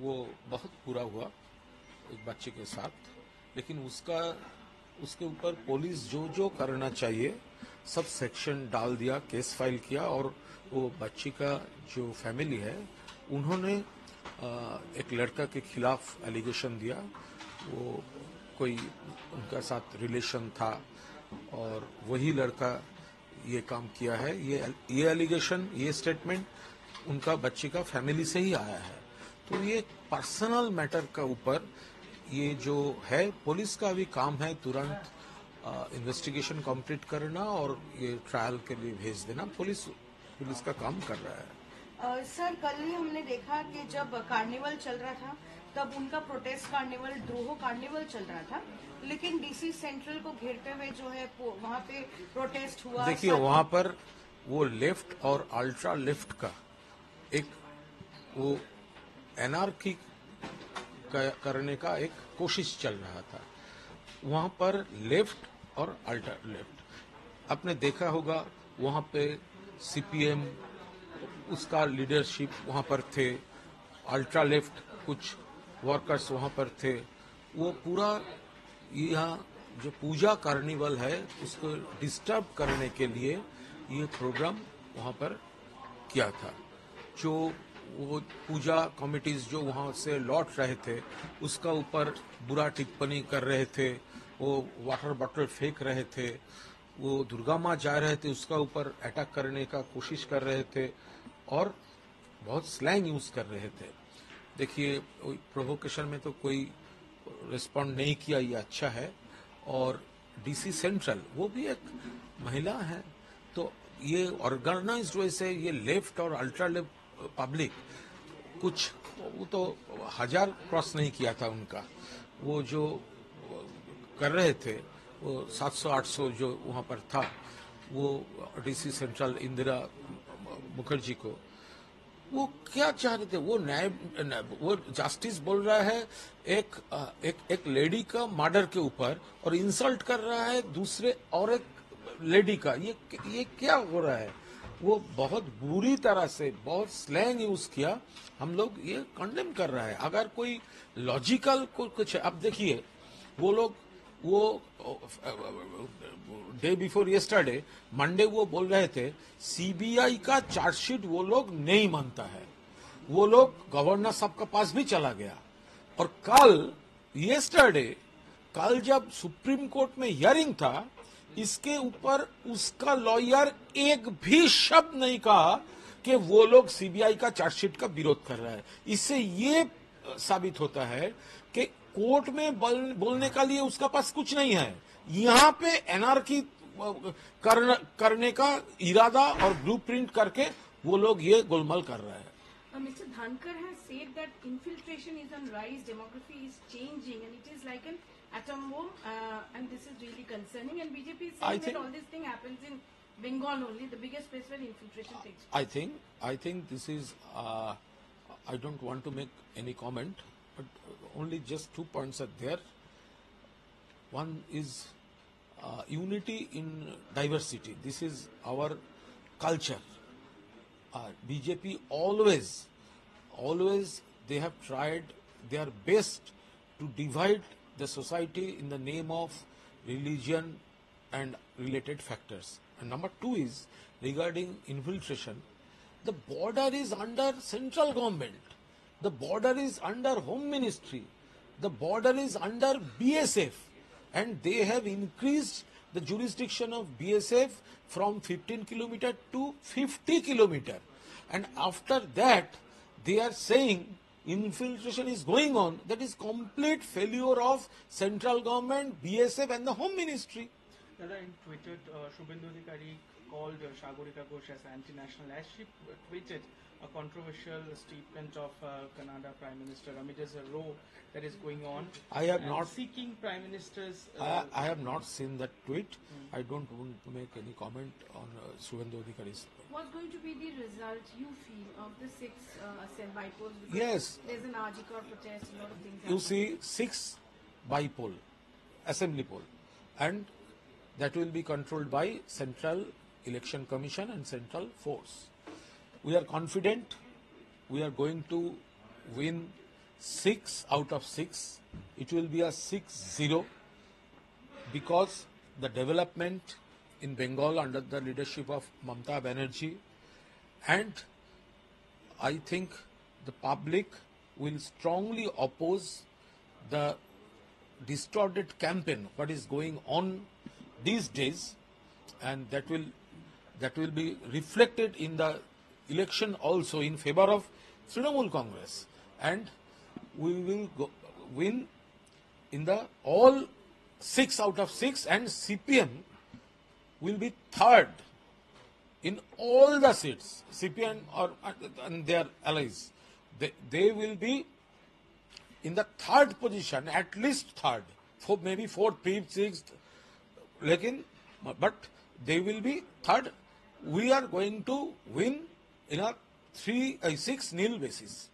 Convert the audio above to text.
वो बहुत बुरा हुआ एक बच्चे के साथ, लेकिन उसके ऊपर पुलिस जो जो करना चाहिए सब सेक्शन डाल दिया, केस फाइल किया, और वो बच्ची का जो फैमिली है उन्होंने एक लड़का के खिलाफ एलिगेशन दिया, वो कोई उनका साथ रिलेशन था और वही लड़का ये काम किया है। ये एलिगेशन, ये स्टेटमेंट उनका बच्चे का फैमिली से ही आया है। तो ये पर्सनल मैटर का ऊपर ये जो है पुलिस का भी काम है तुरंत इन्वेस्टिगेशन कंप्लीट करना और ये ट्रायल के लिए भेज देना। पुलिस का काम कर रहा है। सर, कल ही हमने देखा कि जब कार्निवल चल रहा था तब उनका प्रोटेस्ट कार्निवल, द्रोह कार्निवल चल रहा था, लेकिन डीसी सेंट्रल को घेरते हुए जो है वहाँ पे प्रोटेस्ट हुआ। देखिए वहाँ पर वो लेफ्ट और अल्ट्रा लेफ्ट का एक वो एनार्की करने का एक कोशिश चल रहा था। वहाँ पर लेफ्ट और अल्ट्रा लेफ्ट, आपने देखा होगा वहाँ पे सीपीएम उसका लीडरशिप वहाँ पर थे, अल्ट्रा लेफ्ट कुछ वर्कर्स वहाँ पर थे। वो पूरा यहाँ जो पूजा कार्निवल है उसको डिस्टर्ब करने के लिए ये प्रोग्राम वहाँ पर किया था। जो वो पूजा कमिटीज जो वहाँ से लौट रहे थे उसका ऊपर बुरा टिप्पणी कर रहे थे, वो वाटर बॉटल फेंक रहे थे, वो दुर्गा माँ जा रहे थे उसका ऊपर अटैक करने का कोशिश कर रहे थे और बहुत स्लैंग यूज कर रहे थे। देखिए प्रोवोकेशन में तो कोई रिस्पॉन्ड नहीं किया, ये अच्छा है। और डीसी सेंट्रल वो भी एक महिला है, तो ये ऑर्गेनाइज्ड वे से ये लेफ्ट और अल्ट्रा लेफ्ट पब्लिक कुछ वो तो 1000 क्रॉस नहीं किया था उनका। वो जो कर रहे थे वो 700-800 जो वहाँ पर था, वो डीसी सेंट्रल इंदिरा मुखर्जी को वो क्या चाह रहे थे, वो न्याय वो जस्टिस बोल रहा है एक लेडी का मर्डर के ऊपर और इंसल्ट कर रहा है दूसरे और एक लेडी का। ये क्या हो रहा है? वो बहुत बुरी तरह से बहुत स्लैंग यूज किया, हम लोग ये कंडेम कर रहा है। अगर कोई लॉजिकल कुछ है, अब देखिए वो लोग वो डे बिफोर यस्टरडे मंडे वो बोल रहे थे सीबीआई का चार्जशीट वो लोग नहीं मानता है, वो लोग गवर्नर साहब के पास भी चला गया। और कल जब सुप्रीम कोर्ट में हियरिंग था इसके ऊपर उसका लॉयर एक भी शब्द नहीं कहा कि वो लोग सीबीआई का चार्जशीट का विरोध कर रहा है। इससे ये साबित होता है कि कोर्ट में बोलने का लिए उसका पास कुछ नहीं है। यहाँ पे एनार्की करने का इरादा और ब्लूप्रिंट करके वो लोग ये गोलमाल कर रहा है। Mr. Dhankar has said that infiltration is on rise, demography is changing, and it is like an atom bomb, and this is really concerning. And BJP is saying that all this thing happens in Bengal only, the biggest place where infiltration takes place. I think this is. I don't want to make any comment, but only just 2 points are there. One is unity in diversity. This is our culture. BJP always they have tried their best to divide the society in the name of religion and related factors. And number 2 is regarding infiltration. The border is under central government. The border is under Home Ministry. The border is under BSF. And they have increased the jurisdiction of BSF from 15 kilometer to 50 kilometer. And after that, they are saying infiltration is going on. That is complete failure of central government, BSF and the Home Ministry. Dada, in Twitter, Shubhendu Adhikari called Sagarika Ghosh as anti-national as she tweeted a controversial statement of Canada Prime Minister. I mean, there's a row that is going on. I have not seeking Prime Ministers. I have not seen that tweet. I don't want to make any comment on Shubhendu Adhikari's. What's going to be the result you feel of the 6 by-polls? Yes. There's an Ajikar protest, a lot of things. You see 6 by-poll, assembly poll, and that will be controlled by Central Election Commission and Central Force. We are confident we are going to win 6 out of 6. It will be a 6-0 because the development in Bengal under the leadership of Mamata Banerjee, and I think the public will strongly oppose the distorted campaign what is going on these days, and that will be reflected in the election also in favor of Trinamool Congress, and we will win in the all 6 out of 6, and CPM will be third in all the seats. CPM and their allies, they will be in the third position, at least third, maybe fourth, fifth, sixth, but they will be third. We are going to win in a 6-0 basis.